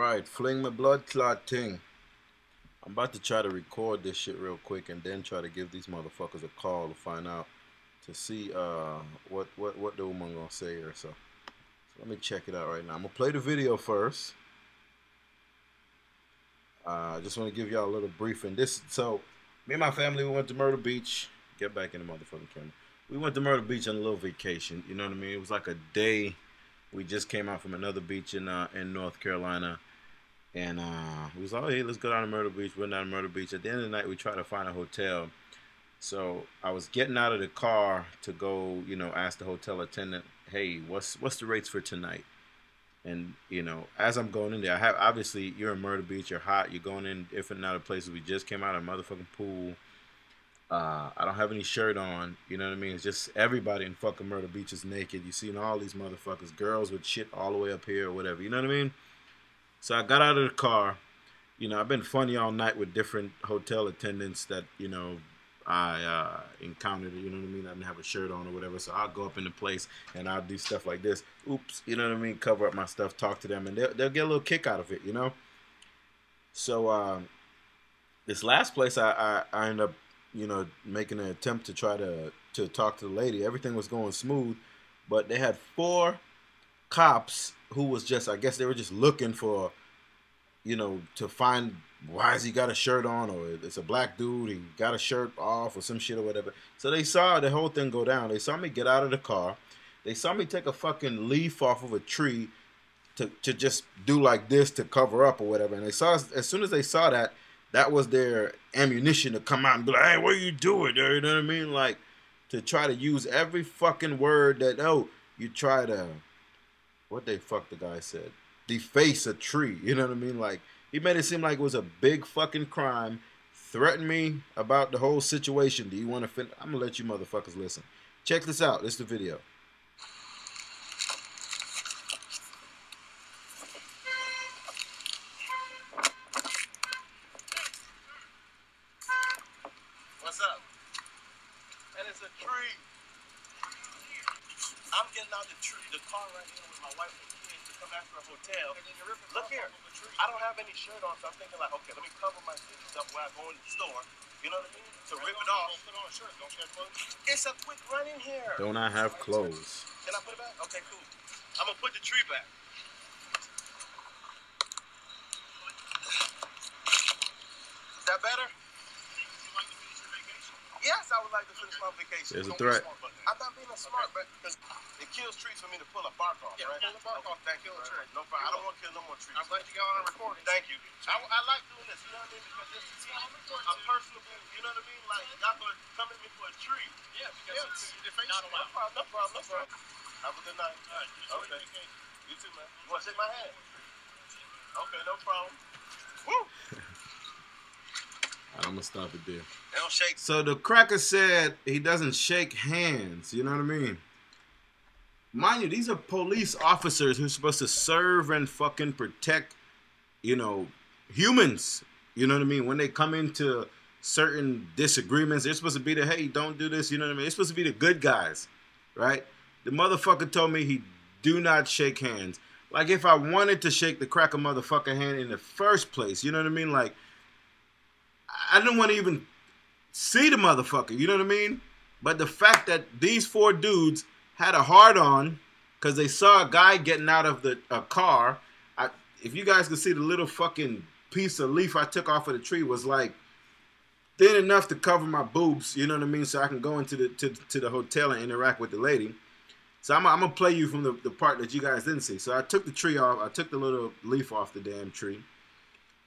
Alright, fling my blood clot ting. I'm about to try to record this shit real quick and then try to give these motherfuckers a call to find out to see what the woman gonna say here. So let me check it out right now. I'm gonna play the video first. I just want to give y'all a little briefing. So me and my family, we went to Myrtle Beach. Get back in the motherfucking camera. We went to Myrtle Beach on a little vacation. You know what I mean? It was like a day. We just came out from another beach in North Carolina, and we was like, oh, hey, let's go down to Myrtle Beach. Went down to Myrtle Beach. At the end of the night, we tried to find a hotel. So I was getting out of the car to go, ask the hotel attendant, hey, what's the rates for tonight? And as I'm going in there, obviously you're in Myrtle Beach, you're hot, you're going in different and other places. We just came out of a motherfucking pool. I don't have any shirt on, you know what I mean? It's just everybody in fucking Myrtle Beach is naked. You see all these motherfuckers, girls with shit all the way up here or whatever, you know what I mean? So I got out of the car. I've been funny all night with different hotel attendants that, I encountered, you know what I mean? I didn't have a shirt on or whatever, so I'll go up in the place and I'll do stuff like this. Oops, you know what I mean? Cover up my stuff, talk to them, and they'll get a little kick out of it, So this last place, I ended up, making an attempt to try to talk to the lady. Everything was going smooth, but they had 4 cops who was just, I guess they were just looking for, to find why has he got a shirt on, or it's a black dude, he got a shirt off or some shit or whatever. So they saw the whole thing go down. They saw me get out of the car. They saw me take a fucking leaf off of a tree to just do like this to cover up or whatever. And they saw, as soon as they saw that, that was their ammunition to come out and be like, hey, what are you doing there? You know what I mean? Like, to try to use every fucking word that, oh, you try to, what the fuck the guy said? Deface a tree. You know what I mean? Like, he made it seem like it was a big fucking crime. Threatened me about the whole situation. Do you want to fin? I'm going to let you motherfuckers listen. Check this out. This is the video. What's up? And it's a tree. I'm getting out the car right here with my wife and kids to come back to a hotel. Look here. I don't have any shirt on, so I'm thinking like, okay, let me cover my sleeves up while I go in the store. You know what I mean? To rip it off. Put on a shirt. Don't you have clothes? It's a quick run in here. Don't I have clothes? Can I put it back? Okay, cool. I'm going to put the tree back. Is that better? Yes, I would like to finish my vacation. There's a threat. I'm not being a smart, but because it kills trees for me to pull a bark off, right? Pull the bark off, thank you. No problem. I don't want to kill no more trees. I'm glad you got on recording. Thank you. I like doing this, you know what I mean? Because this is a personable, you know what I mean? Like, y'all going to come at me for a tree. Yeah, because it's not allowed. No problem. Have a good night. All right. Okay. You too, man. You want to shake my hand? Okay, no problem. Woo! I'm going to stop it there. They don't shake. So the cracker said he doesn't shake hands. You know what I mean? Mind you, these are police officers who are supposed to serve and fucking protect, humans. You know what I mean? When they come into certain disagreements, they're supposed to be the, hey, don't do this. You know what I mean? They're supposed to be the good guys, right? The motherfucker told me he do not shake hands. Like, if I wanted to shake the cracker motherfucker hand in the first place, you know what I mean? Like, I didn't want to even see the motherfucker, you know what I mean? But the fact that these 4 dudes had a hard-on because they saw a guy getting out of a car. If you guys could see the little fucking piece of leaf I took off of the tree was like thin enough to cover my boobs, you know what I mean? So I can go into the hotel and interact with the lady. So I'm going to play you from the part that you guys didn't see. So I took the tree off. I took the little leaf off the damn tree.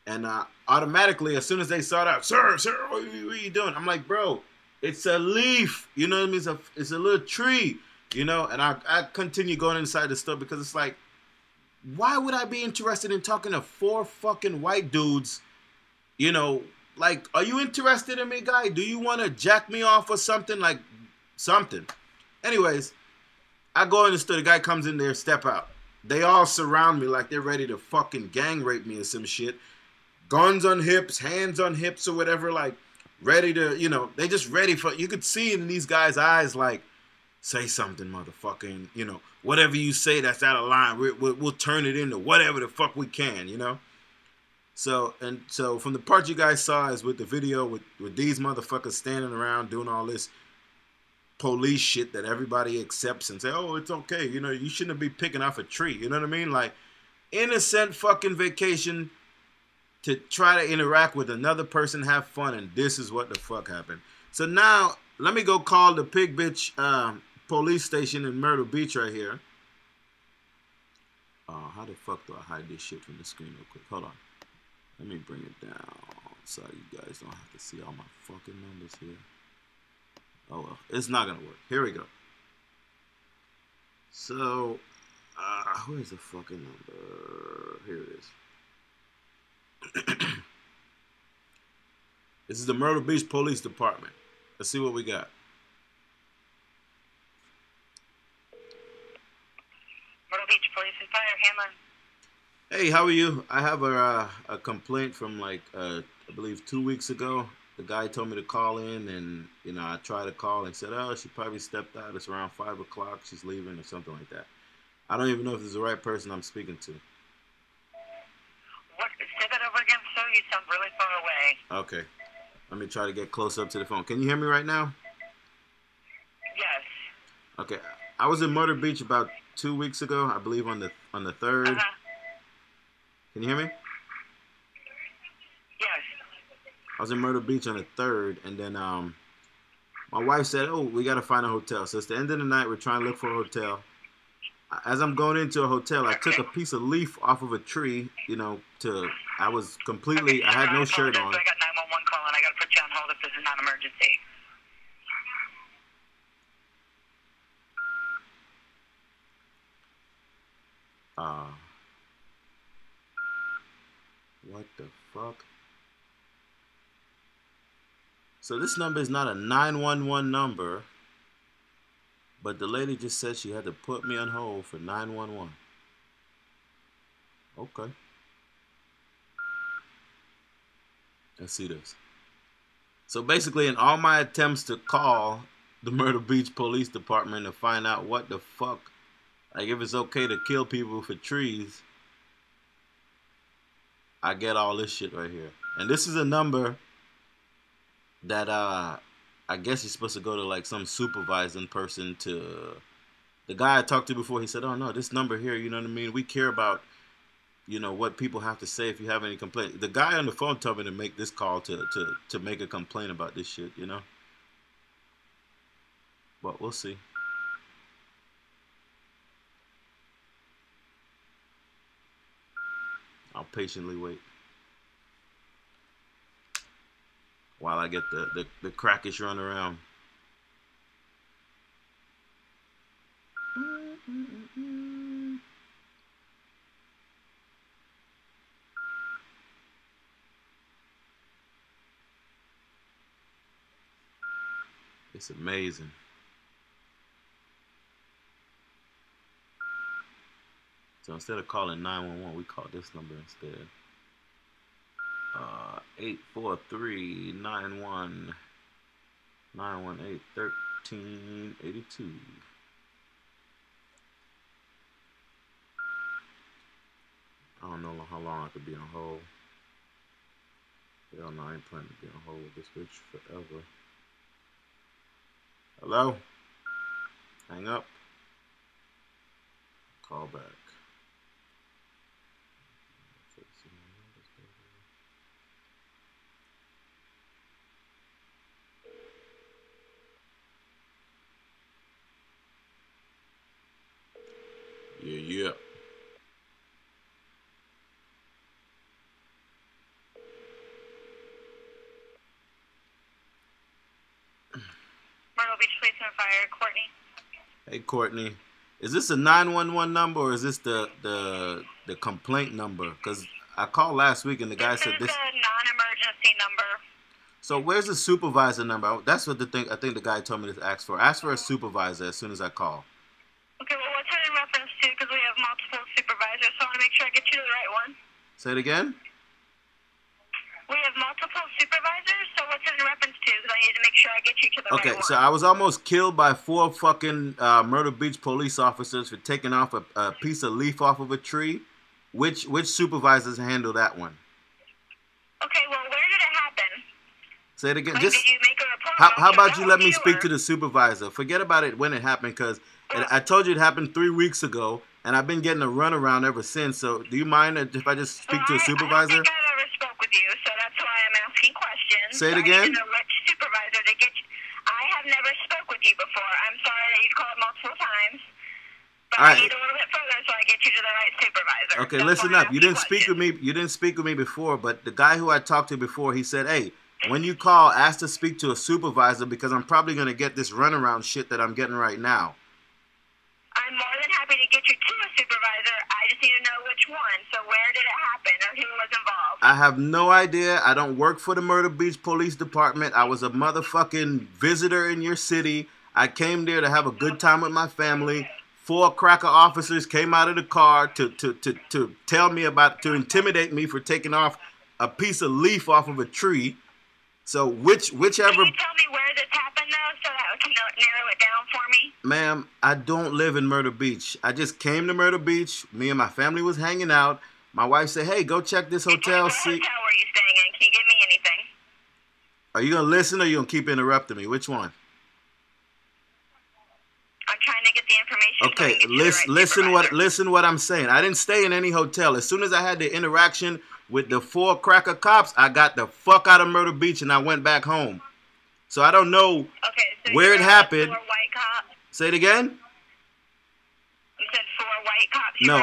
And automatically, as soon as they saw that, sir, what are you doing? I'm like, bro, it's a leaf. You know what I mean? It's a little tree, And I continue going inside the store because it's like, why would I be interested in talking to 4 fucking white dudes? Like, are you interested in me, guy? Do you want to jack me off or something? Like, something. Anyways, I go in the store. The guy comes in there, step out. They all surround me like they're ready to fucking gang rape me or some shit. Guns on hips, hands on hips or whatever, like ready to, they just ready for, you could see in these guys' eyes like, say something, motherfucker, and, whatever you say that's out of line, we'll turn it into whatever the fuck we can, So from the part you guys saw is with the video with these motherfuckers standing around doing all this police shit that everybody accepts and say, oh, it's okay. You know, you shouldn't be picking off a tree. You know what I mean? Like, innocent fucking vacation to try to interact with another person, have fun, and this is what the fuck happened. So now, let me go call the pig bitch police station in Myrtle Beach right here. How the fuck do I hide this shit from the screen real quick? Hold on. Let me bring it down so you guys don't have to see all my fucking numbers here. Oh well, it's not gonna work. Here we go. So, where's the fucking number? Here it is. This is the Myrtle Beach Police Department. Let's see what we got. Myrtle Beach Police and Fire, Hanlon. Hey, how are you? I have a complaint from like I believe 2 weeks ago. The guy told me to call in, and you know I tried to call and said, oh, she probably stepped out. It's around 5 o'clock. She's leaving or something like that. I don't even know if this is the right person I'm speaking to. What? Say that over again, sir. You sound really far away. Okay. Let me try to get close up to the phone. Can you hear me right now? Yes. Okay. I was in Myrtle Beach about 2 weeks ago, I believe on the 3rd. Can you hear me? Yes. I was in Myrtle Beach on the 3rd, and then my wife said, oh, we got to find a hotel. So it's the end of the night. We're trying to look for a hotel. As I'm going into a hotel, I took a piece of leaf off of a tree, you know, I was completely, I had no shirt on. I got 911 call, and I got to put you on hold if this is not an emergency. What the fuck? So this number is not a 911 number, but the lady just said she had to put me on hold for 911. Okay. Let's see this. So basically, in all my attempts to call the Myrtle Beach Police Department to find out what the fuck, like if it's okay to kill people for trees, I get all this shit right here. And this is a number that I guess you're supposed to go to like some supervising person to. The guy I talked to before, he said, oh no, this number here, you know what I mean? We care about, you know, what people have to say if you have any complaint. The guy on the phone told me to make this call to make a complaint about this shit, you know? But we'll see. I'll patiently wait while I get the crackish run around. It's amazing. So instead of calling 911, we call this number instead. 843-91-918-1382. I don't know how long I could be on hold. Hell no, I ain't planning to be on hold with this bitch forever. Hello? Hang up. Call back. Yeah. Myrtle Beach Police and Fire, Courtney. Hey Courtney, is this a 911 number or is this the complaint number? Because I called last week and the guy said this. This is a non-emergency number. So where's the supervisor number? That's what I think the guy told me to ask for. Ask for a supervisor as soon as I call. Okay, well, what's it in reference to? Because we have multiple supervisors, so I want to make sure I get you to the right one. Say it again? We have multiple supervisors, so what's it in reference to? Because I need to make sure I get you to the right one. Okay, so I was almost killed by 4 fucking Myrtle Beach police officers for taking off a piece of leaf off of a tree. Which supervisors handle that one? Okay, well, where did it happen? Say it again. Like, Just did you make a report? how about you let me speak to the supervisor? Forget about it when it happened, because I told you it happened 3 weeks ago, and I've been getting a runaround ever since. So do you mind if I just speak to a supervisor? I don't think I've ever spoke with you, so that's why I'm asking questions. Say it again. I need to know which supervisor to get you. I have never spoke with you before. I'm sorry that you've called multiple times. But I need a little bit further so I get you to the right supervisor. Okay, listen up. You didn't speak with me. You didn't speak with me before, but the guy who I talked to before, he said, "Hey, when you call, ask to speak to a supervisor because I'm probably gonna get this runaround shit that I'm getting right now." I'm more than happy to get you to a supervisor. I just need to know which one. So where did it happen or who was involved? I have no idea. I don't work for the Myrtle Beach Police Department. I was a motherfucking visitor in your city. I came there to have a good time with my family. 4 cracker officers came out of the car to tell me to intimidate me for taking off a piece of leaf off of a tree. So whichever. Can you tell me where this happened though, so that we can narrow it down for me? Ma'am, I don't live in Myrtle Beach. I just came to Myrtle Beach. Me and my family was hanging out. My wife said, "Hey, go check this hotel." What hotel were you staying in? Can you give me anything? Are you gonna listen or you gonna keep interrupting me? Which one? I'm trying to get the information. Okay, so listen what I'm saying. I didn't stay in any hotel. As soon as I had the interaction with the 4 cracker cops, I got the fuck out of Myrtle Beach and I went back home. So I don't know so where it happened. 4 white cops? Say it again. You said 4 white cops. No,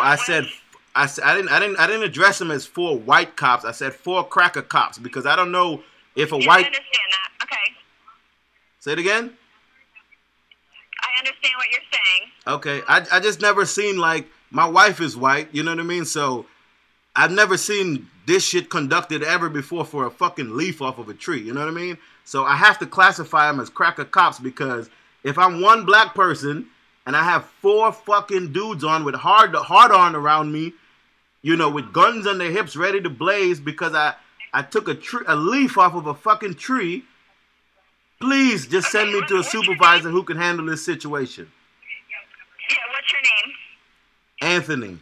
I didn't address them as 4 white cops. I said 4 cracker cops because I don't know if a white. I understand that. Okay. Say it again. I understand what you're saying. Okay, I just never seen, like, my wife is white, you know what I mean? So I've never seen this shit conducted ever before for a fucking leaf off of a tree, you know what I mean? So I have to classify them as cracker cops because if I'm one black person and I have 4 fucking dudes on with hard on around me, you know, with guns on their hips ready to blaze because I took a leaf off of a fucking tree, please just send me to a supervisor who can handle this situation. Yeah, what's your name? Anthony.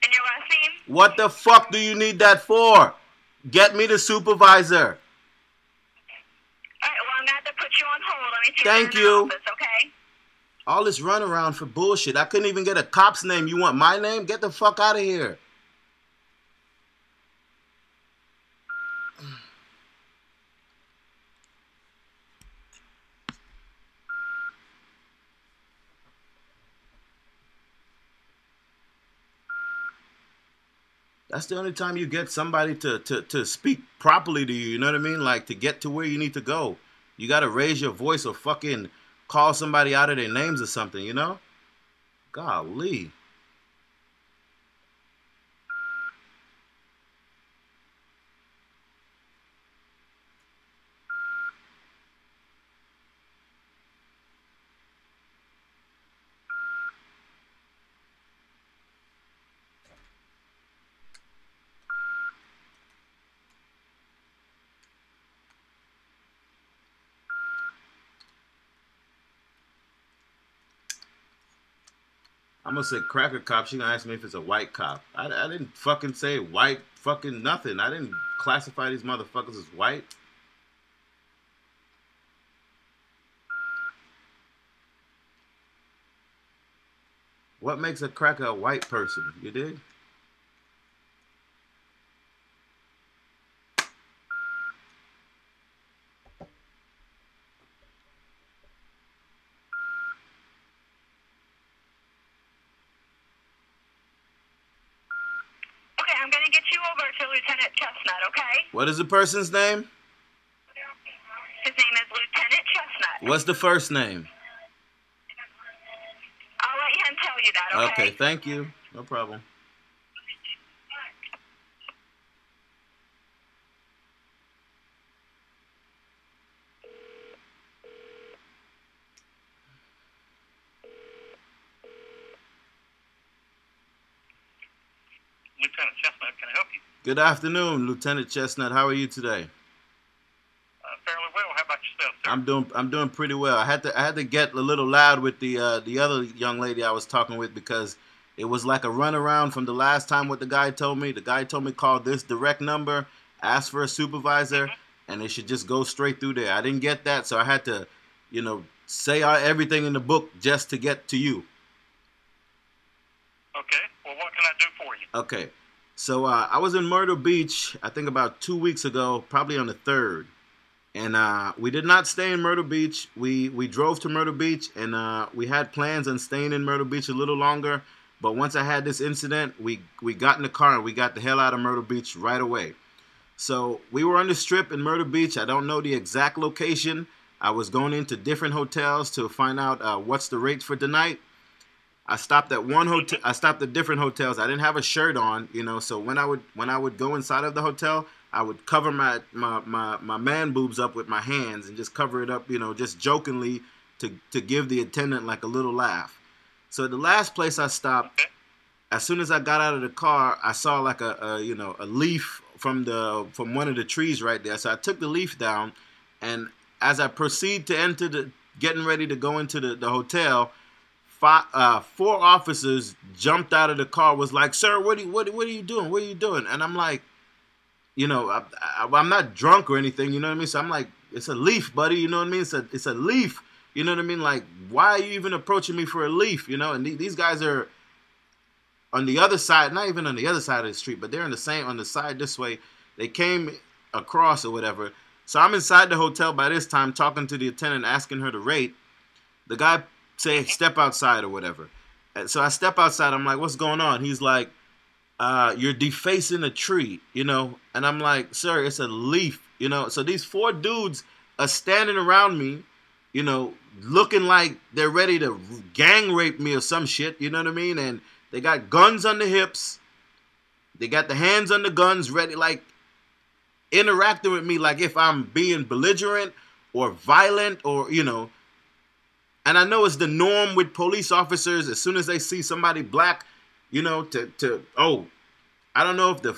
And your last name? What the fuck do you need that for? Get me the supervisor. Alright, well, I'm going to have to put you on hold. Let me take Thank you. you. Office, okay? All this runaround for bullshit. I couldn't even get a cop's name. You want my name? Get the fuck out of here. That's the only time you get somebody to speak properly to you, you know what I mean? Like, to get to where you need to go. You got to raise your voice or fucking call somebody out of their names or something, you know? Golly. I'm gonna say cracker cop. She gonna ask me if it's a white cop. I didn't fucking say white fucking nothing. I didn't classify these motherfuckers as white. What makes a cracker a white person? You dig? I'm going to get you over to Lieutenant Chestnut, okay? What is the person's name? His name is Lieutenant Chestnut. What's the first name? I'll let him tell you that, okay? Okay, thank you. No problem. Lieutenant Chestnut, can I help you? Good afternoon, Lieutenant Chestnut. How are you today? Fairly well. How about yourself, sir? I'm doing pretty well. I had to get a little loud with the other young lady I was talking with because It was like a runaround from the last time what the guy told me. The guy told me call this direct number, ask for a supervisor, and they should just go straight through there. I didn't get that, so I had to, you know, say everything in the book just to get to you. Okay. Well, what can I do for you? Okay. So I was in Myrtle Beach, I think about 2 weeks ago, probably on the 3rd. And we did not stay in Myrtle Beach. We drove to Myrtle Beach, and we had plans on staying in Myrtle Beach a little longer. But once I had this incident, we got in the car and we got the hell out of Myrtle Beach right away. So we were on the Strip in Myrtle Beach. I don't know the exact location. I was going into different hotels to find out what's the rate for tonight. I stopped at one hotel. I stopped at different hotels. I didn't have a shirt on, you know. So when I would go inside of the hotel, I would cover my man boobs up with my hands and just cover it up, you know, just jokingly to give the attendant like a little laugh. So the last place I stopped, as soon as I got out of the car, I saw like a leaf from one of the trees right there. So I took the leaf down, and as I proceed to enter getting ready to go into the hotel, 4 officers jumped out of the car. Was like, "Sir, what are you doing? What are you doing?" And I'm like, you know, I'm not drunk or anything, you know what I mean? So I'm like, it's a leaf, buddy, you know what I mean? It's a leaf, you know what I mean? Like, why are you even approaching me for a leaf, you know? And these guys are on the other side, not even on the other side of the street, but they're on the side this way. They came across or whatever. So I'm inside the hotel by this time talking to the attendant, asking her the rate. The guy say, step outside or whatever. And so I step outside. I'm like, what's going on? He's like, you're defacing a tree, you know? And I'm like, sir, it's a leaf, you know? So these 4 dudes are standing around me, you know, looking like they're ready to gang rape me or some shit, you know what I mean? And they got guns on the hips. They got the hands on the guns ready, like interacting with me like if I'm being belligerent or violent or, you know. And I know it's the norm with police officers. As soon as they see somebody black, you know, I don't know if the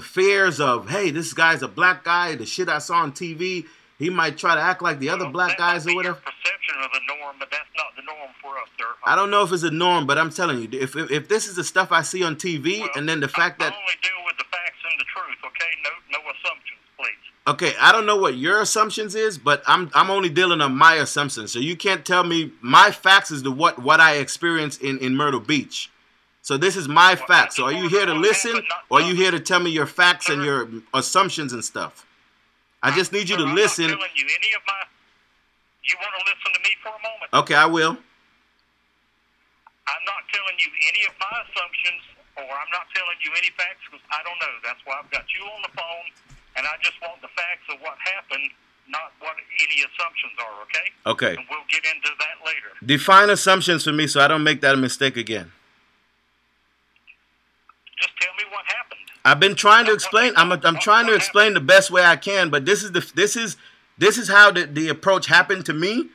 fears of, hey, this guy's a black guy, the shit I saw on TV, he might try to act like the other black guys or whatever. Perception of the norm, but that's not the norm for us, sir. I don't know if it's a norm, but I'm telling you, if this is the stuff I see on TV, and then the fact that I only deal with the facts and the truth, okay? No assumptions, please. Okay, I don't know what your assumptions is, but I'm only dealing on my assumptions. So you can't tell me my facts is what I experienced in Myrtle Beach. So this is my facts. So are you here to listen, or are you here to tell me your facts and your assumptions and stuff? I just need you to listen. I'm not telling you any of my. You want to listen to me for a moment? Okay, I will. I'm not telling you any of my assumptions, or I'm not telling you any facts because I don't know. That's why I've got you on the phone, and I just want the facts of what happened, not what any assumptions are, okay? Okay. And we'll get into that later. Define assumptions for me so I don't make that mistake again. Just tell me what happened. I've been trying to explain. I'm trying to explain the best way I can, but this is how the approach happened to me.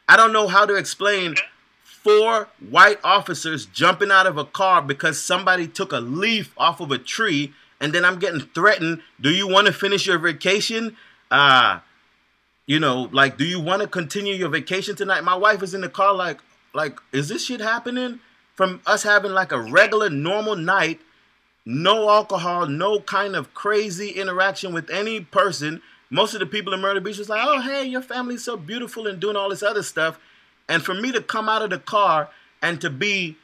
I don't know how to explain 4 white officers jumping out of a car because somebody took a leaf off of a tree, and then I'm getting threatened. Do you want to finish your vacation? You know, like, do you want to continue your vacation tonight? My wife is in the car like, is this shit happening? From us having like a regular, normal night, no alcohol, no kind of crazy interaction with any person. Most of the people in Myrtle Beach was like, oh, hey, your family's so beautiful and doing all this other stuff. And for me to come out of the car and to be,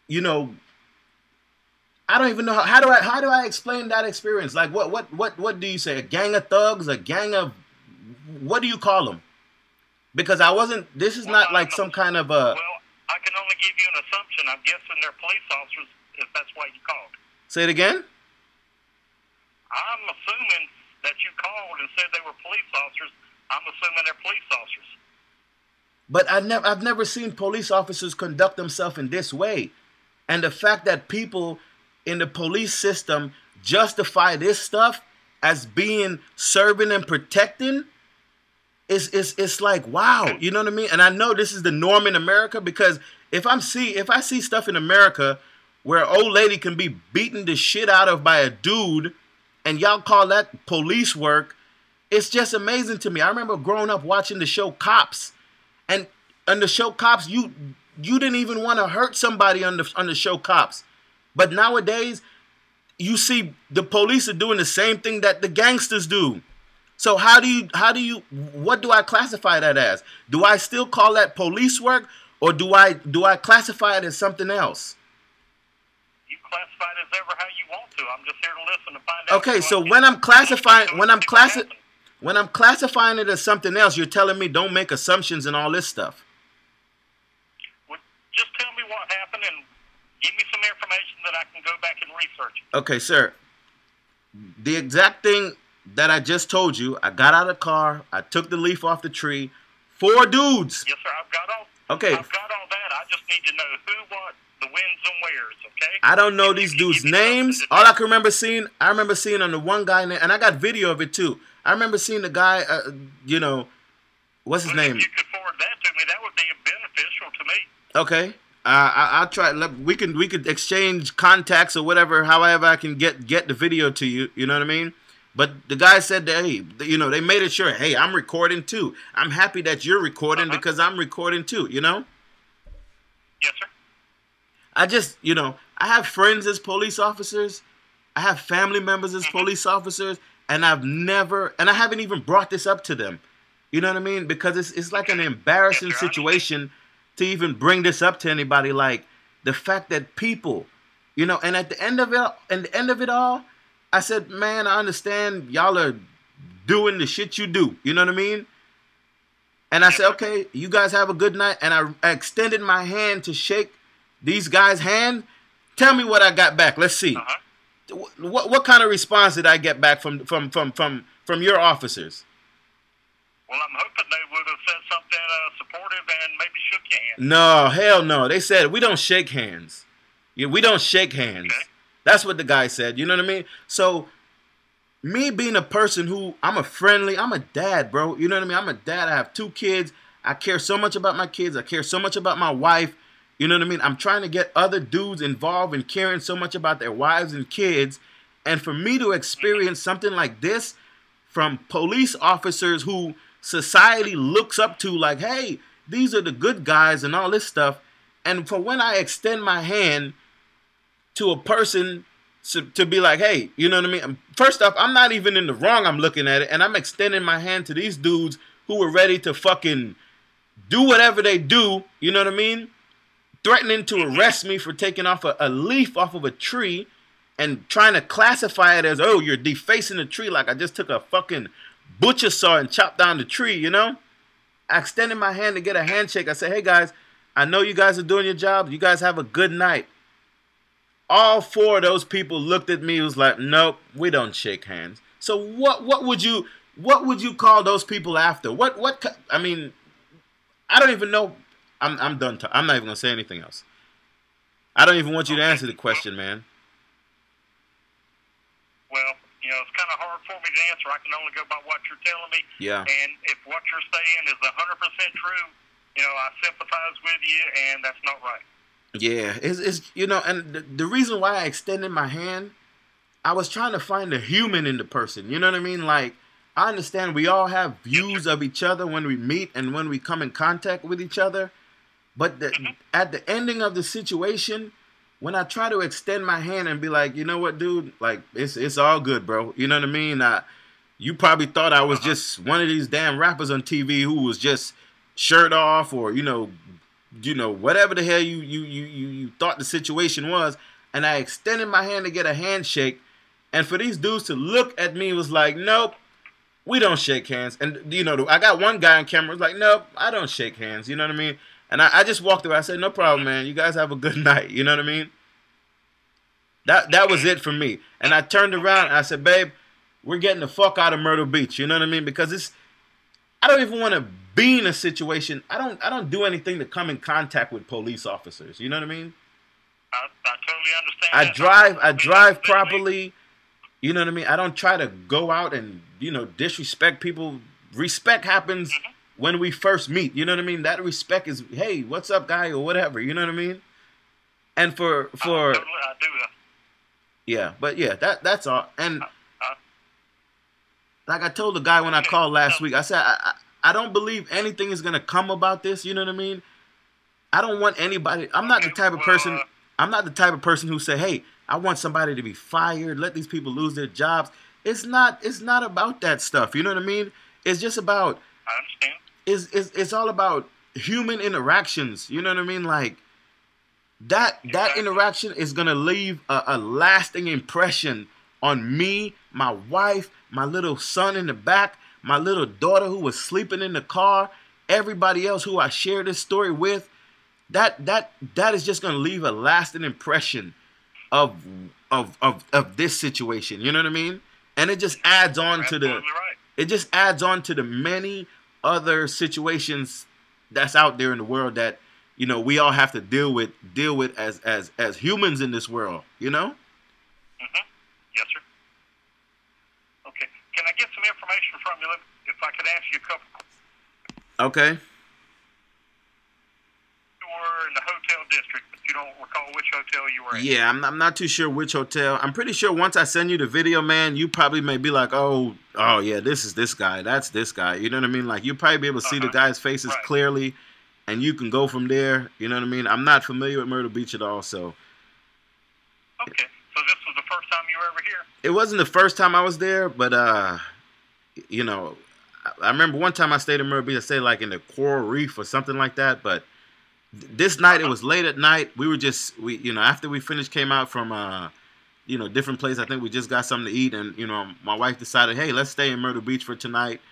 you know, I don't even know how do I explain that experience? Like, what do you say? A gang of thugs? A gang of, what do you call them? Because this is not like some kind of a... Well, I can only give you an assumption. I'm guessing they're police officers if that's why you called. Say it again? I'm assuming that you called and said they were police officers. I'm assuming they're police officers. But I've never seen police officers conduct themselves in this way. And the fact that people in the police system justify this stuff as being serving and protecting, it's like, wow, you know what I mean? And I know this is the norm in America, because if I see stuff in America where an old lady can be beaten the shit out of by a dude and y'all call that police work, it's just amazing to me. I remember growing up watching the show Cops, and on the show Cops, you didn't even want to hurt somebody on the show Cops. But nowadays, you see the police are doing the same thing that the gangsters do. So what do I classify that as? Do I still call that police work, or do I classify it as something else? You classify it as ever how you want to. I'm just here to listen to find out. Okay, so when I'm classifying it as something else, you're telling me don't make assumptions and all this stuff. Well, just tell me what happened and give me some information that I can go back and research. Okay, sir. The exact thing that I just told you, I got out of the car, I took the leaf off the tree, 4 dudes. Yes, sir. I've got all that. I just need to know who, what, the wins and wheres, okay? I don't know these dudes' names. All I can remember seeing, on the one guy, and I got video of it too. I remember seeing the guy, what's his name? If you could forward that to me, that would be beneficial to me. Okay. I'll try. We could exchange contacts or whatever, however I can get the video to you. You know what I mean? But the guy said that, hey, they made it sure, hey, I'm recording too. I'm happy that you're recording because I'm recording too, Yes, sir. I just, I have friends as police officers. I have family members as police officers, and I haven't even brought this up to them. You know what I mean? Because it's like an embarrassing situation to even bring this up to anybody. Like the fact that people, and at the end of it all, I said, man, I understand y'all are doing the shit you do. You know what I mean? And I said, okay, you guys have a good night. And I extended my hand to shake these guys' hand. Tell me what I got back. Let's see. What kind of response did I get back from your officers? Well, I'm hoping they would have said something supportive and maybe shook your hand. No, hell no. They said, we don't shake hands. Yeah, we don't shake hands. Okay. That's what the guy said. You know what I mean? So, me being a person who, I'm a dad, bro. You know what I mean? I'm a dad. I have 2 kids. I care so much about my kids. I care so much about my wife. You know what I mean? I'm trying to get other dudes involved in caring so much about their wives and kids. And for me to experience something like this from police officers who society looks up to, like, hey, these are the good guys and all this stuff. And for when I extend my hand to a person to be like, hey, you know what I mean? First off, I'm not even in the wrong. I'm looking at it, and I'm extending my hand to these dudes who were ready to fucking do whatever they do. You know what I mean? Threatening to arrest me for taking off a leaf off of a tree and trying to classify it as, oh, you're defacing the tree like I just took a fucking butcher saw and chopped down the tree, I extended my hand to get a handshake. I said, hey, guys, I know you guys are doing your job. You guys have a good night. All 4 of those people looked at me and was like, nope, we don't shake hands. So what would you call those people after? I mean, I don't even know. I'm done. I'm not even going to say anything else. I don't even want you to answer the question, man. Well, it's kind of hard for me to answer. I can only go by what you're telling me. Yeah. And if what you're saying is 100% true, I sympathize with you, and that's not right. Yeah, it's and the reason why I extended my hand, I was trying to find the human in the person. You know what I mean? Like, I understand we all have views of each other when we meet and when we come in contact with each other. But at the ending of the situation, when I try to extend my hand and be like, you know what, dude, like, it's all good, bro. You know what I mean? You probably thought I was just one of these damn rappers on TV who was just shirt off or, whatever the hell you thought the situation was. And I extended my hand to get a handshake. And for these dudes to look at me was like, nope, we don't shake hands. And, I got one guy on camera who's like, nope, I don't shake hands. You know what I mean? And I just walked away. I said, no problem, man. You guys have a good night. You know what I mean? That was it for me. And I turned around and I said, babe, we're getting the fuck out of Myrtle Beach. You know what I mean? Because I don't even want to be in a situation. I don't do anything to come in contact with police officers. You know what I mean? I totally understand. I drive properly. You know what I mean? I don't try to go out and, disrespect people. Respect happens when we first meet. You know what I mean? That respect is, hey, what's up, guy, or whatever. You know what I mean? And for I do. Yeah, but yeah, that's all. And like I told the guy when I called last week, I said, I don't believe anything is going to come about this. You know what I mean? I don't want anybody. I'm not the type of person. I'm not the type of person who say, "Hey, I want somebody to be fired. Let these people lose their jobs." It's not. It's not about that stuff. You know what I mean? It's just about. I understand. It's all about human interactions. You know what I mean? Like that interaction is gonna leave a lasting impression on me, my wife, my little son in the back, my little daughter who was sleeping in the car, everybody else who I share this story with. That is just gonna leave a lasting impression of this situation. You know what I mean? And it just adds on to the it just adds on to the many other situations that's out there in the world that, you know, we all have to deal with as humans in this world, you know? Mm-hmm. Yes, sir. Okay. Can I get some information from you if I could ask you a couple? Okay. You were in the hotel district, but you don't recall which hotel you were in. Yeah, I'm not too sure which hotel. I'm pretty sure once I send you the video, man, you probably may be like, oh yeah, this is this guy, that's this guy. You know what I mean? Like, you'll probably be able to see the guy's faces clearly, and you can go from there. You know what I mean? I'm not familiar with Myrtle Beach at all, so. Okay, so this was the first time you were ever here? It wasn't the first time I was there, but you know, I remember one time I stayed in Myrtle Beach. I stayed like in the Coral Reef or something like that, but. This night, it was late at night. We after we finished, came out from, different place. I think we just got something to eat. And, you know, my wife decided, hey, let's stay in Myrtle Beach for tonight.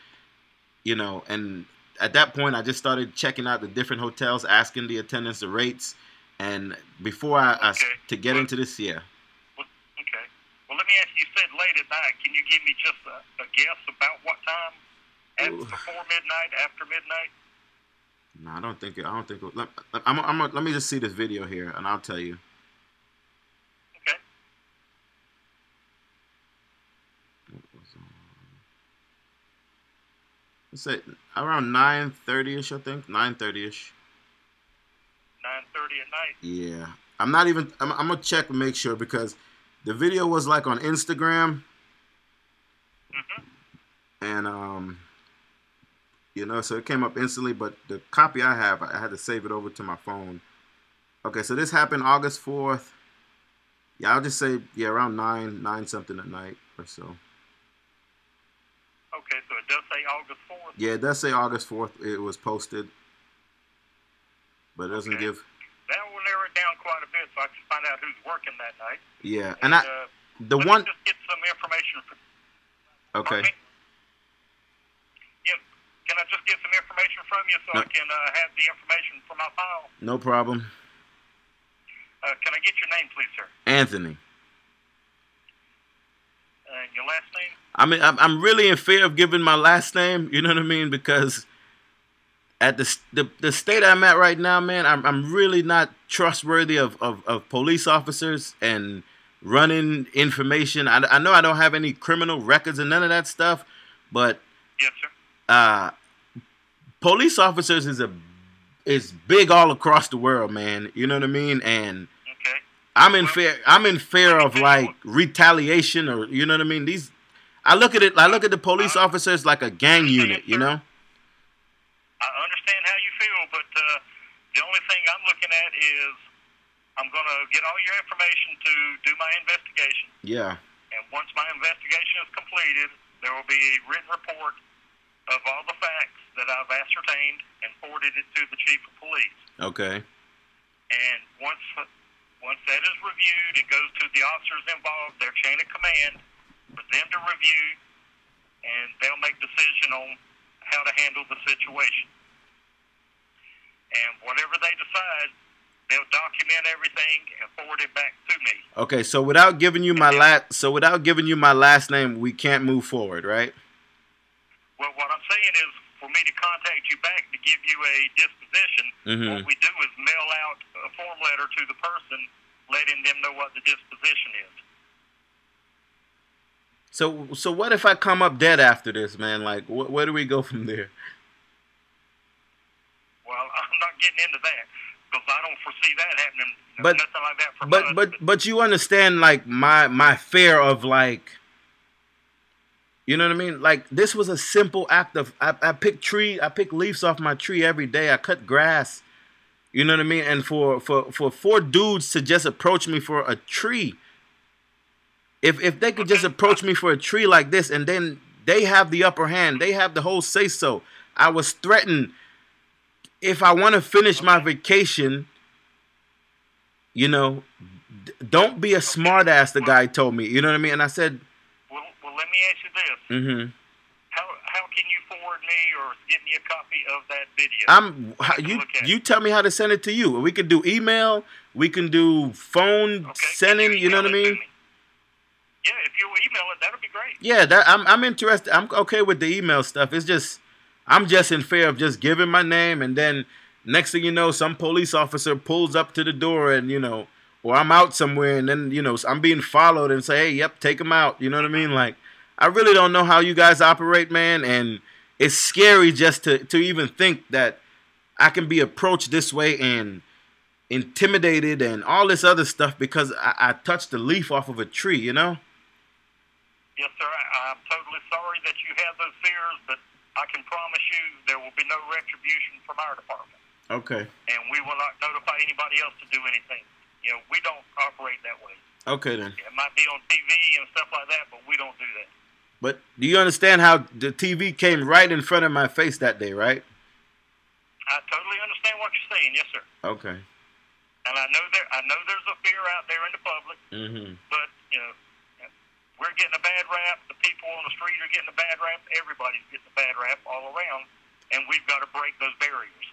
You know, and at that point, I just started checking out the different hotels, asking the attendants the rates. And before to get into this, yeah. Okay. Well, let me ask you, you said late at night. Can you give me just a guess about what time? Before midnight, after midnight? No, I don't think it. Let me just see this video here, and I'll tell you. Okay. Let's say around 9:30ish. I think 9:30ish. 9:30 at night. Yeah, I'm not even. I'm gonna check and make sure because the video was like on Instagram, and you know, so it came up instantly, but the copy I have, I had to save it over to my phone. Okay, so this happened August 4th. Yeah, I'll just say, yeah, around 9 something at night or so. Okay, so it does say August 4th? Yeah, it does say August 4th. It was posted, but it doesn't give... That will narrow it down quite a bit so I can find out who's working that night. Yeah, and let me just get some information. Okay. Can I just get some information from you so I can have the information for my file? No problem. Can I get your name, please, sir? Anthony. And your last name? I mean, I'm really in fear of giving my last name. You know what I mean? Because at the state I'm at right now, man, I'm really not trustworthy of police officers and running information. I know I don't have any criminal records and none of that stuff, but yes, sir. Police officers is big all across the world, man. You know what I mean? And I'm in fear of like retaliation, or you know what I mean? I look at the police officers like a gang unit, you know? I understand how you feel, but the only thing I'm looking at is I'm going to get all your information to do my investigation. Yeah. And once my investigation is completed, there will be a written report of all the facts that I've ascertained and forwarded it to the chief of police. Okay. And once that is reviewed, it goes to the officers involved, their chain of command, for them to review, and they'll make decision on how to handle the situation. And whatever they decide, they'll document everything and forward it back to me. Okay, so without giving you my last name, we can't move forward, right? Well, what I'm saying is, for me to contact you back to give you a disposition, what we do is mail out a form letter to the person, letting them know what the disposition is. So what if I come up dead after this, man? Like, where do we go from there? Well, I'm not getting into that because I don't foresee that happening. Nothing like that for us. But you understand, like my fear of like. You know what I mean? Like, this was a simple act of, I pick leaves off my tree every day. I cut grass. You know what I mean? And for 4 dudes to just approach me for a tree, if they could just approach me for a tree like this, and then they have the upper hand, they have the whole say so. I was threatened, if I want to finish my vacation, you know, don't be a smart ass, the guy told me. You know what I mean? And I said, well, let me ask you this. Mm-hmm. How can you forward me or get me a copy of that video? You tell me how to send it to you. We can do email. We can do phone sending. You know what I mean? Yeah, if you email it, that'll be great. Yeah, I'm interested. I'm okay with the email stuff. It's just I'm just in fear of just giving my name, and then next thing you know, some police officer pulls up to the door, and or I'm out somewhere, and then I'm being followed, and say, hey, yep, take him out. You know what I mean? Like, I really don't know how you guys operate, man, and it's scary just to even think that I can be approached this way and intimidated and all this other stuff because I touched a leaf off of a tree, Yes, sir. I'm totally sorry that you have those fears, but I can promise you there will be no retribution from our department. Okay. And we will not notify anybody else to do anything. We don't operate that way. Okay, then. It might be on TV and stuff like that, but we don't do that. But do you understand how the TV came right in front of my face that day, right? I totally understand what you're saying, yes, sir. Okay. And I know there's a fear out there in the public, but we're getting a bad rap. The people on the street are getting a bad rap. Everybody's getting a bad rap all around, and we've got to break those barriers.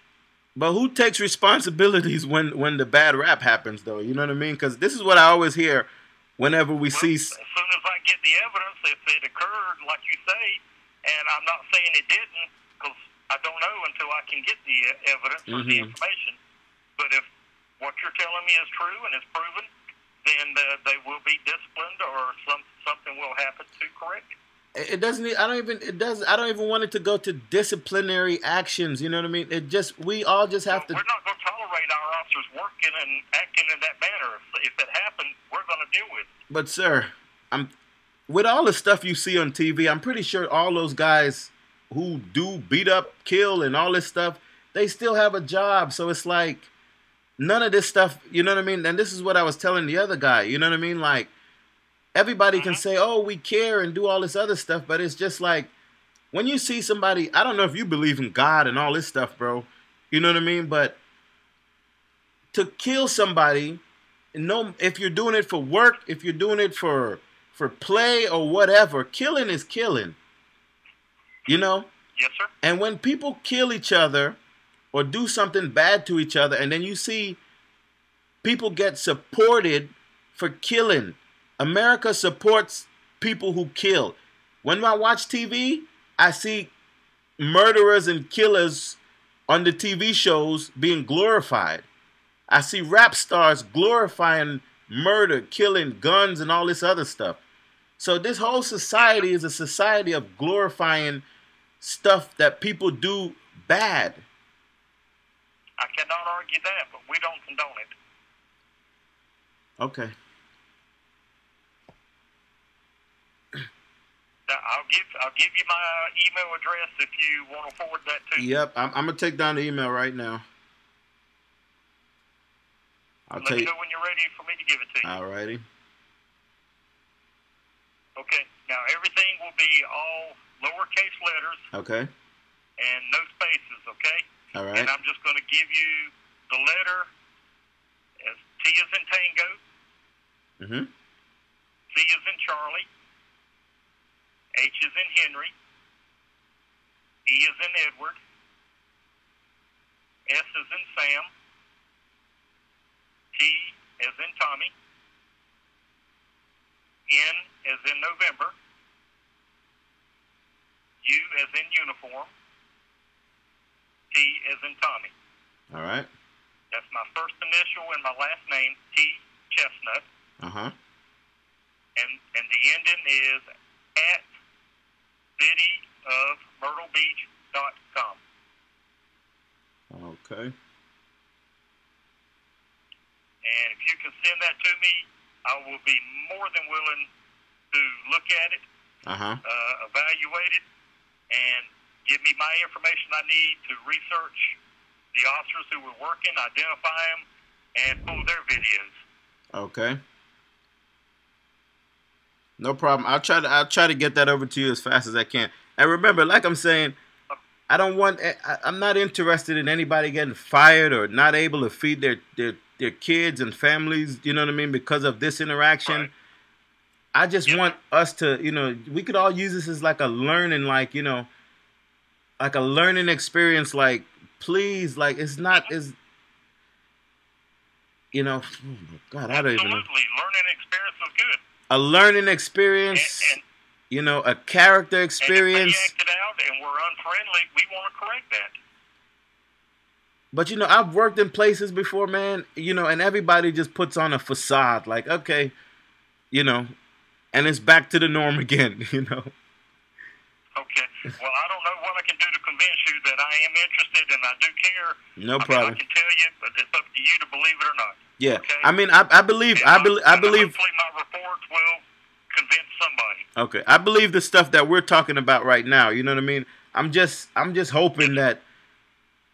But who takes responsibilities when the bad rap happens, though? You know what I mean? Because this is what I always hear whenever we see. As soon as I get the evidence, if it occurred, like you say, and I'm not saying it didn't, because I don't know until I can get the evidence or the information. But if what you're telling me is true and is proven, then they will be disciplined, or something will happen to correct it. It doesn't. I don't even want it to go to disciplinary actions. You know what I mean? We all just have to. We're not going to tolerate our officers working and acting in that manner. If it happens, we're going to deal with it. But sir, with all the stuff you see on TV, I'm pretty sure all those guys who do beat up, kill, and all this stuff, they still have a job. So it's like none of this stuff. You know what I mean? And this is what I was telling the other guy. You know what I mean? Like. Everybody can say, oh, we care and do all this other stuff, but it's just like when you see somebody, I don't know if you believe in God and all this stuff, bro. You know what I mean? But to kill somebody, if you're doing it for work, if you're doing it for play or whatever, killing is killing. Yes, sir. And when people kill each other or do something bad to each other, and then you see people get supported for killing. America supports people who kill. When I watch TV, I see murderers and killers on the TV shows being glorified. I see rap stars glorifying murder, killing, guns, and all this other stuff. So this whole society is a society of glorifying stuff that people do bad. I cannot argue that, but we don't condone it. Okay. I'll give you my email address if you want to forward that to you. Yep, I'm gonna take down the email right now. Let me know when you're ready for me to give it to you. Alrighty. Okay. Now everything will be all lowercase letters. Okay. And no spaces. Okay. All right. And I'm just going to give you the letter as T as in Tango. C as in Charlie. H is in Henry, E is in Edward, S is in Sam, T as in Tommy, N as in November, U as in uniform, T as in Tommy. All right. That's my first initial and my last name, T Chestnut. And the ending is at cityofmyrtlebeach.com. Okay. And if you can send that to me, I will be more than willing to look at it, evaluate it, and give me my information I need to research the the officers who were working, identify them, and pull their videos. Okay. No problem. I'll try to get that over to you as fast as I can. And remember, like I'm saying, I'm not interested in anybody getting fired or not able to feed their kids and families, you know what I mean, because of this interaction. Right. I just want us to, you know, we could all use this as like a learning, like, you know, like a learning experience. Like, please, like, it's not as, you know, oh my God, I don't even know. Absolutely. Learning experience is good. A learning experience, And you know, a character experience. And if they acted out and were unfriendly, we want to correct that. But, you know, I've worked in places before, man, you know, and everybody just puts on a facade. Like, okay, you know, and it's back to the norm again, you know. Okay. Well, I don't know what I can do to convince you that I am interested and I do care. No problem. I can tell you, but it's up to you to believe it or not. Yeah. Okay? I mean, I believe. Hopefully my reports will convince somebody. Okay. I believe the stuff that we're talking about right now. You know what I mean? I'm just hoping that,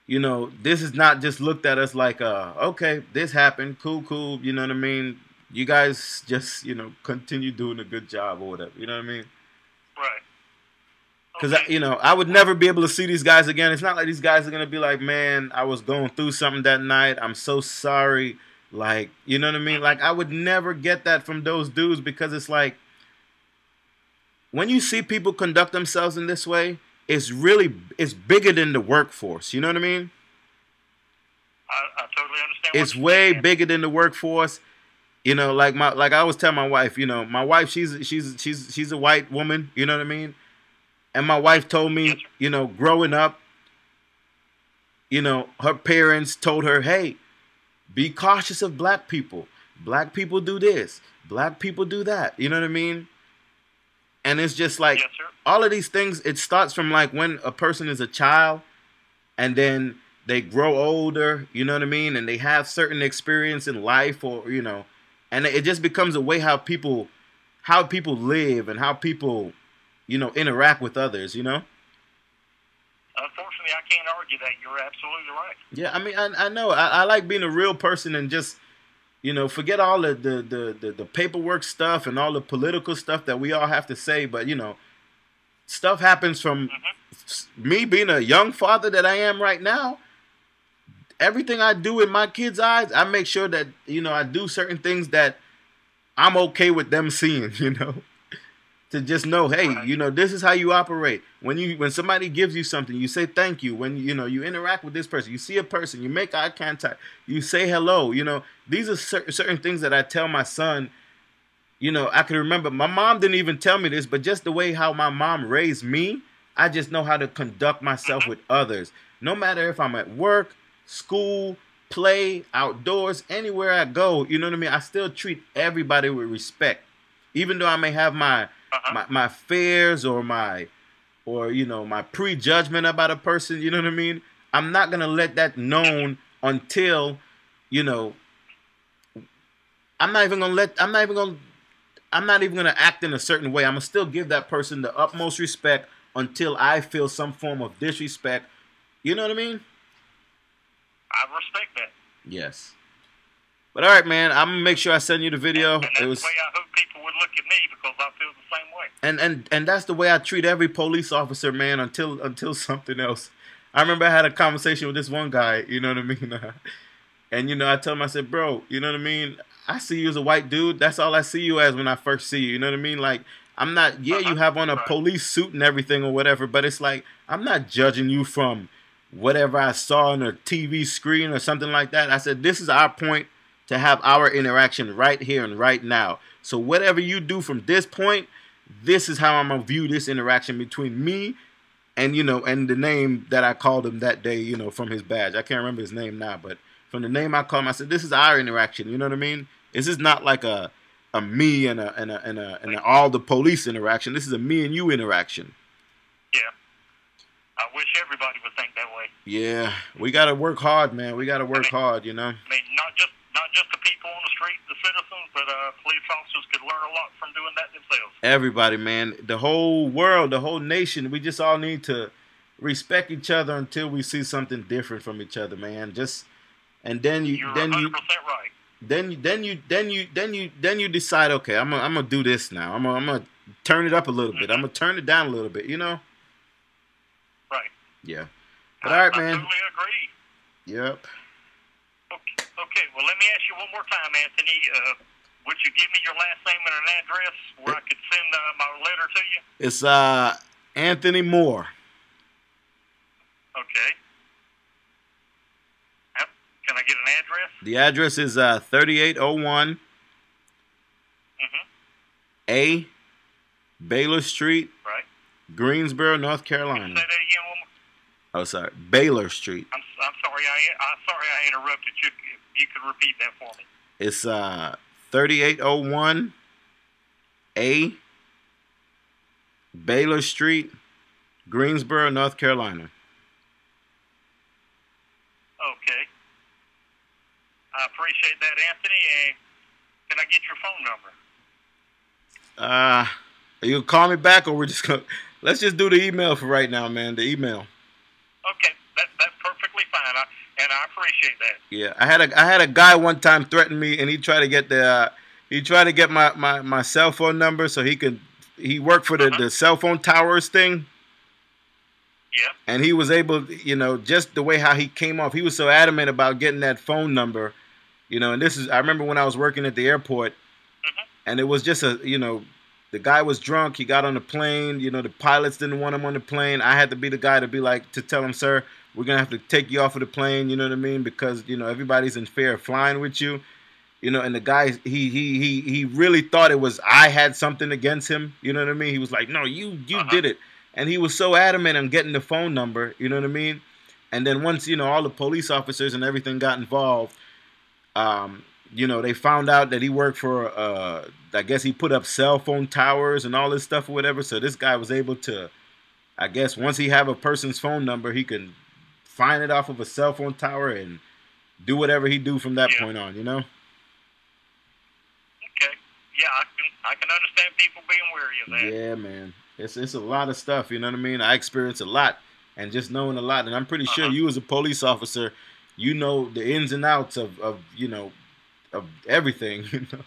you know, this is not just looked at us like, okay, this happened, cool. You know what I mean? You guys just, you know, continue doing a good job or whatever. You know what I mean? Right. Because, Okay. you know, I would never be able to see these guys again. It's not like these guys are going to be like, man, I was going through something that night. I'm so sorry. Like, you know what I mean? Like, I would never get that from those dudes, because it's like, when you see people conduct themselves in this way, it's bigger than the workforce. You know what I mean? I totally understand. It's way bigger than the workforce. You know, like I always tell my wife, you know, my wife, she's a white woman, you know what I mean? And my wife told me, you know, growing up, you know, her parents told her, hey, be cautious of black people. Black people do this. Black people do that. You know what I mean? And it's just like, yes, sir. All of these things, it starts from like when a person is a child and then they grow older, you know what I mean? And they have certain experience in life, or, you know, and it just becomes a way how people live and how people, you know, interact with others, you know? Unfortunately, I can't argue that. You're absolutely right. Yeah, I mean, I know. I like being a real person and just, you know, forget all the paperwork stuff and all the political stuff that we all have to say. But, you know, stuff happens from me being a young father that I am right now. Everything I do in my kids' eyes, I make sure that, you know, I do certain things that I'm okay with them seeing, you know. To just know, hey, you know, this is how you operate. When somebody gives you something, you say thank you. When, you know, you interact with this person, you see a person, you make eye contact, you say hello. You know, these are certain things that I tell my son. You know, I can remember my mom didn't even tell me this, but just the way how my mom raised me, I just know how to conduct myself with others. No matter if I'm at work, school, play, outdoors, anywhere I go, you know what I mean? I still treat everybody with respect, even though I may have my fears or you know, my prejudgment about a person, you know what I mean? I'm not gonna let that known until, you know, I'm not even gonna act in a certain way. I'm gonna still give that person the utmost respect until I feel some form of disrespect. You know what I mean? I respect that. Yes. But all right, man, I'm gonna make sure I send you the video. And that's the way I hope people would look at me, because I feel the same way. And that's the way I treat every police officer, man, until something else. I remember I had a conversation with this one guy, you know what I mean? And, you know, I told him, I said, bro, you know what I mean? I see you as a white dude. That's all I see you as when I first see you. You know what I mean? Like, I'm not, you have on a police suit and everything or whatever, but it's like, I'm not judging you from whatever I saw on a TV screen or something like that. I said, this is our point to have our interaction right here and right now. So whatever you do from this point, this is how I'm going to view this interaction between me and, you know, and the name that I called him that day, you know, from his badge. I can't remember his name now, but from the name I called him, I said, this is our interaction. You know what I mean? This is not like a me and all the police interaction. This is a me and you interaction. Yeah. I wish everybody would think that way. Yeah. We got to work hard, man. We got to work hard, you know? I mean, not just the people on the street, the citizens, but police officers could learn a lot from doing that themselves. Everybody, man. The whole world, the whole nation, we just all need to respect each other until we see something different from each other, man. And then you, You're 100% right. Then you decide, okay, I'm gonna do this now. I'm gonna turn it up a little bit. I'm gonna turn it down a little bit. You know? Right. Yeah. But all right, man. I totally agree. Yep. Okay. Well, let me ask you one more time, Anthony. Would you give me your last name and an address where I could send my letter to you? It's Anthony Moore. Okay. Can I get an address? The address is 3801 A Baylor Street, right? Greensboro, North Carolina. Say that again, woman. Oh, sorry, Baylor Street. I'm sorry. I'm sorry I interrupted you. If you could repeat that for me. It's 3801 A Baylor Street, Greensboro, North Carolina. Okay. I appreciate that, Anthony. And can I get your phone number? Are you gonna call me back, or we're just gonna let's just do the email for right now, man. The email. Okay, that's perfectly fine, and I appreciate that. Yeah, I had a guy one time threaten me, and he tried to get my cell phone number so he worked for the cell phone towers thing. Yeah. And he was able, you know, just the way how he came off, he was so adamant about getting that phone number, you know. And I remember when I was working at the airport, and it was just the guy was drunk. He got on the plane. You know, the pilots didn't want him on the plane. I had to be the guy to tell him, sir, we're going to have to take you off of the plane. You know what I mean? Because, you know, everybody's in fear of flying with you. You know, and the guy, he really thought it was I had something against him. You know what I mean? He was like, no, you did it. And he was so adamant on getting the phone number. You know what I mean? And then once, you know, all the police officers and everything got involved, you know, they found out that he worked for, I guess he put up cell phone towers and all this stuff or whatever. So this guy was able to, I guess, once he have a person's phone number, he can find it off of a cell phone tower and do whatever he do from that point on, you know? Okay. Yeah, I can understand people being wary of that. Yeah, man. It's a lot of stuff, you know what I mean? I experienced a lot and just knowing a lot. And I'm pretty sure you as a police officer, you know the ins and outs of you know, of everything, you know.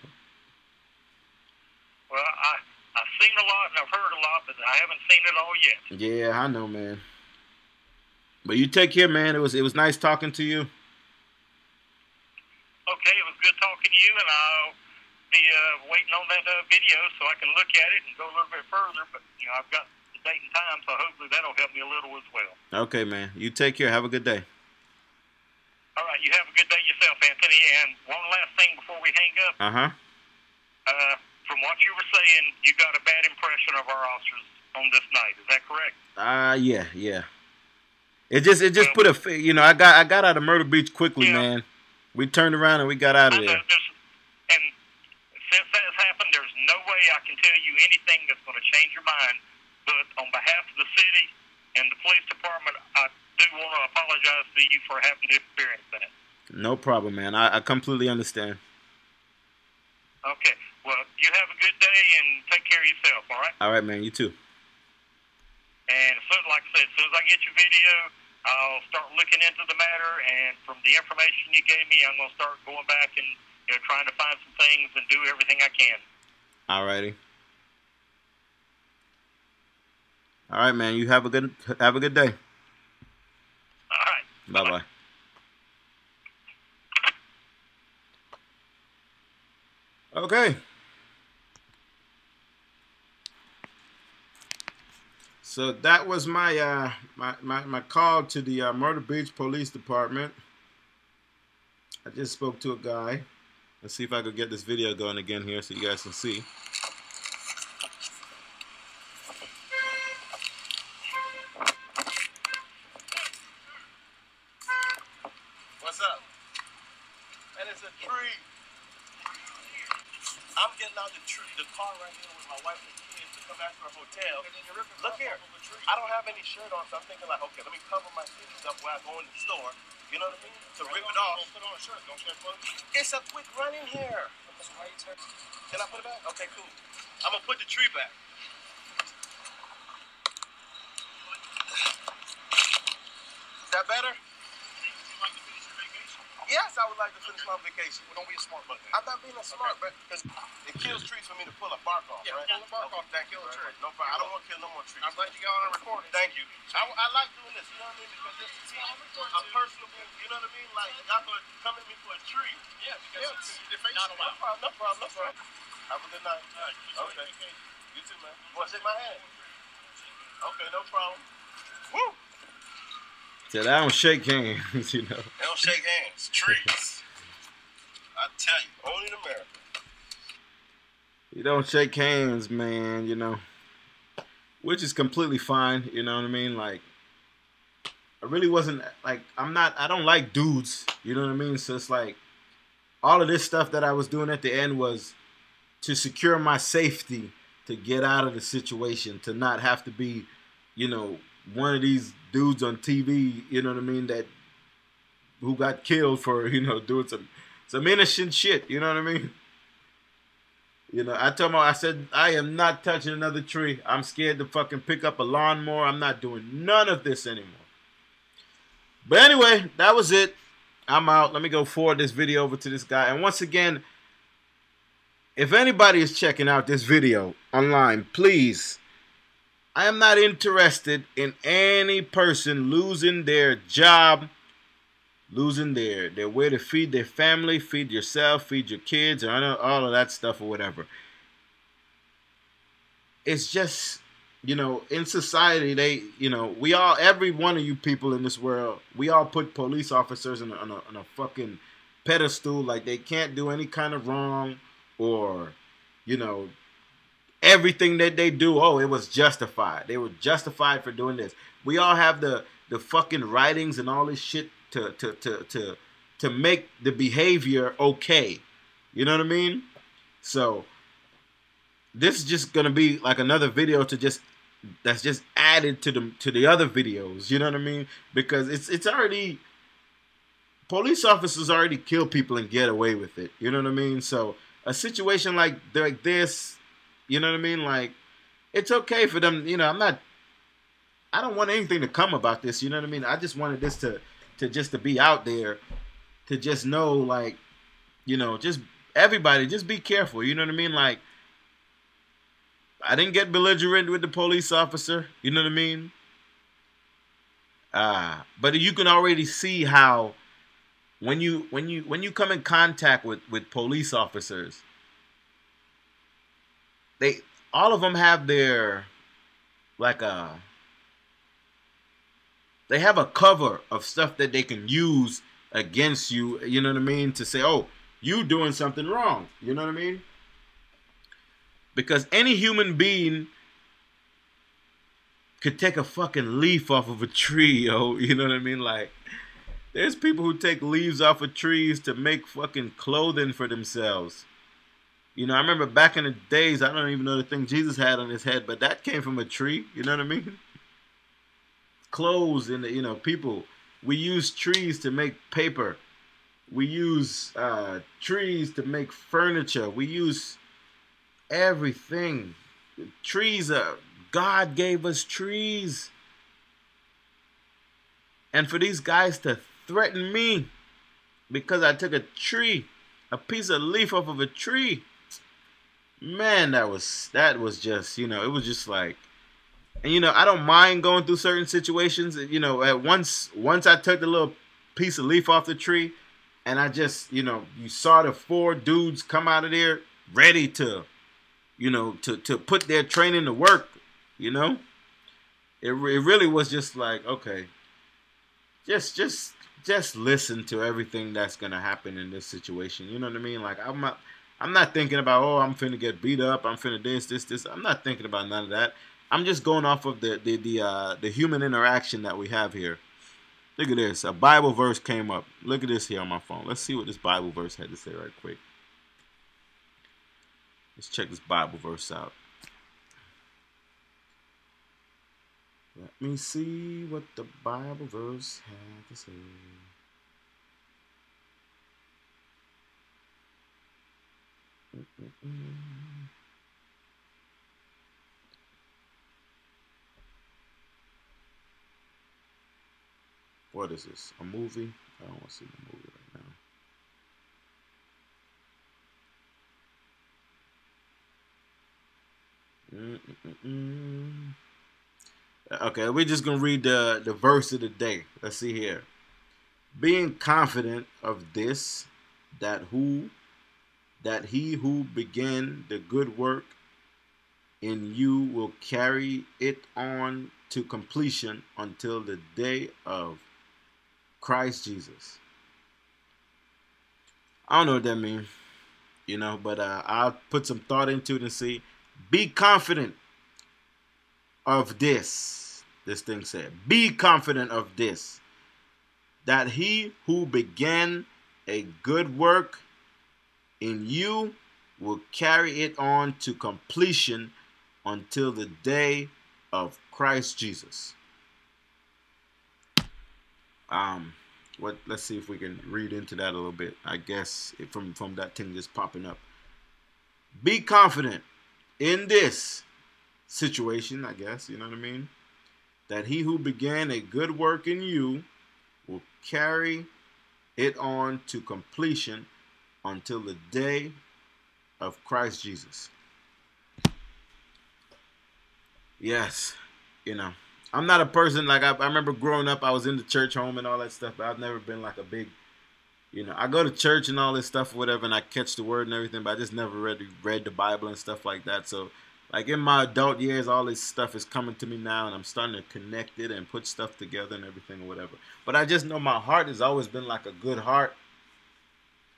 Well, I've seen a lot and I've heard a lot, but I haven't seen it all yet. Yeah, I know, man. But you take care, man. It was nice talking to you. Okay, it was good talking to you, and I'll be waiting on that video so I can look at it and go a little bit further. But you know, I've got the date and time, so hopefully that'll help me a little as well. Okay, man. You take care. Have a good day. All right, you have a good day yourself, Anthony. And one last thing before we hang up. From what you were saying, you got a bad impression of our officers on this night. Is that correct? Yeah. It just put a, you know, I got out of Myrtle Beach quickly, man. We turned around and we got out of there. And since that has happened, there's no way I can tell you anything that's going to change your mind. But on behalf of the city and the police department, I do want to apologize to you for having to experience that. No problem, man. I completely understand. Okay. Well, you have a good day and take care of yourself, all right? All right, man. You too. And like I said, as soon as I get your video, I'll start looking into the matter. And from the information you gave me, I'm going to start going back and trying to find some things and do everything I can. All righty. All right, man. You have a good day. All right. Bye-bye. Okay. So that was my my call to the Myrtle Beach Police Department. I just spoke to a guy. Let's see if I could get this video going again here so you guys can see. What's up? That is a tree. I'm getting out the car right here with my wife and kids to come back to our hotel. Look here. I don't have any shirt on, so I'm thinking like, okay, let me cover my sleeves up while I go in the store. You know what I mean? To rip it off. Put on a shirt. Don't you have clothes? It's a quick run in here. Can I put it back? Okay, cool. I'm going to put the tree back. that better? Yes, I would like to finish my vacation. Well, don't be a smart butt. I'm not being a smart butt because it kills trees for me to pull a bark off, right? Pull the bark off, that kill a tree. No problem. I don't want to kill no more trees. I'm glad you got on recording. Thank you. I like doing this, you know what I mean? Because this is a personable, you know what I mean? Like, y'all gonna come at me for a tree. Yeah, because it's defacing. No problem. Have a good night. Okay. You too, man. You want to shake my hand? Okay, no problem. Woo! So I don't shake hands, you know. They don't shake hands. Trees. I tell you, only in America. You don't shake hands, man, you know. Which is completely fine, you know what I mean? Like, I really wasn't, like, I don't like dudes, you know what I mean? So it's like, all of this stuff that I was doing at the end was to secure my safety, to get out of the situation, to not have to be, you know, one of these dudes on TV, you know what I mean, who got killed for, you know, doing some innocent shit, you know what I mean? You know, I said, I am not touching another tree. I'm scared to fucking pick up a lawnmower. I'm not doing none of this anymore. But anyway, that was it. I'm out. Let me go forward this video over to this guy. And once again, if anybody is checking out this video online, please, I am not interested in any person losing their job, losing their way to feed their family, feed yourself, feed your kids, or all of that stuff or whatever. It's just, you know, in society, every one of you people in this world, we all put police officers on a fucking pedestal, like they can't do any kind of wrong, or, you know, everything that they do, oh, it was justified. They were justified for doing this. We all have the fucking writings and all this shit to make the behavior okay. You know what I mean? So this is just gonna be like another video that's just added to the other videos. You know what I mean? Because it's already, police officers already kill people and get away with it. You know what I mean? So a situation like this, you know what I mean? Like, it's okay for them. You know, I don't want anything to come about this. You know what I mean? I just wanted this to be out there, to just know, like, you know, just everybody, just be careful. You know what I mean? Like, I didn't get belligerent with the police officer. You know what I mean? But you can already see how when you come in contact with police officers, all of them have their, like, they have a cover of stuff that they can use against you, you know what I mean, to say, oh, you doing something wrong, you know what I mean? Because any human being could take a fucking leaf off of a tree, yo, you know what I mean? Like, there's people who take leaves off of trees to make fucking clothing for themselves. You know, I remember back in the days, I don't even know the thing Jesus had on his head, but that came from a tree. You know what I mean? Clothes and, you know, people. We use trees to make paper. We use trees to make furniture. We use everything. Trees, God gave us trees. And for these guys to threaten me because I took a tree, a piece of leaf off of a tree, man, that was just, you know, it was just like, and, you know, I don't mind going through certain situations. You know, at once I took the little piece of leaf off the tree, and I just, you know, you saw the 4 dudes come out of there ready to, you know, to put their training to work, you know. It really was just like, okay, just listen to everything that's gonna happen in this situation. You know what I mean? Like, I'm not thinking about, oh, I'm finna get beat up, I'm finna this. I'm not thinking about none of that. I'm just going off of the human interaction that we have here. Look at this. A Bible verse came up. Look at this here on my phone. Let's see what this Bible verse had to say right quick. Let's check this Bible verse out. Let me see what the Bible verse had to say. What is this? A movie? I don't want to see the movie right now. Okay, we're just gonna read the verse of the day. Let's see here. Being confident of this, that he who began the good work in you will carry it on to completion until the day of Christ Jesus. I don't know what that means, you know, but I'll put some thought into it and see. Be confident of this. This thing said, be confident of this, that he who began a good work in you will carry it on to completion until the day of Christ Jesus. Let's see if we can read into that a little bit. I guess from that thing just popping up. Be confident in this situation, I guess, you know what I mean? That he who began a good work in you will carry it on to completion until the day of Christ Jesus. Yes, you know, I'm not a person like I remember growing up. I was in the church home and all that stuff, but I've never been like a big, you know, I go to church and all this stuff or whatever, and I catch the word and everything, but I just never read the Bible and stuff like that. So, like in my adult years, all this stuff is coming to me now, and I'm starting to connect it and put stuff together and everything or whatever. But I just know my heart has always been like a good heart.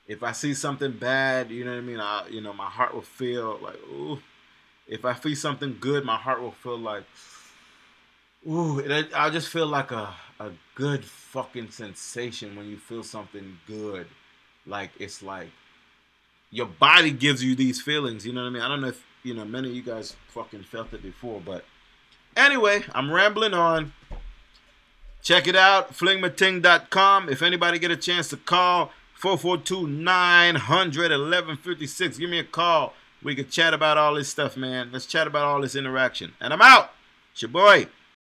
If I see something bad, you know what I mean, my heart will feel like, ooh. If I feel something good, my heart will feel like, ooh. I'll just feel like a good fucking sensation when you feel something good. Like, it's like your body gives you these feelings, you know what I mean? I don't know if, you know, many of you guys fucking felt it before, but anyway, I'm rambling on. Check it out, flingmating.com. If anybody get a chance to call, 442-900-1156. Give me a call. We can chat about all this stuff, man. Let's chat about all this interaction. And I'm out. It's your boy,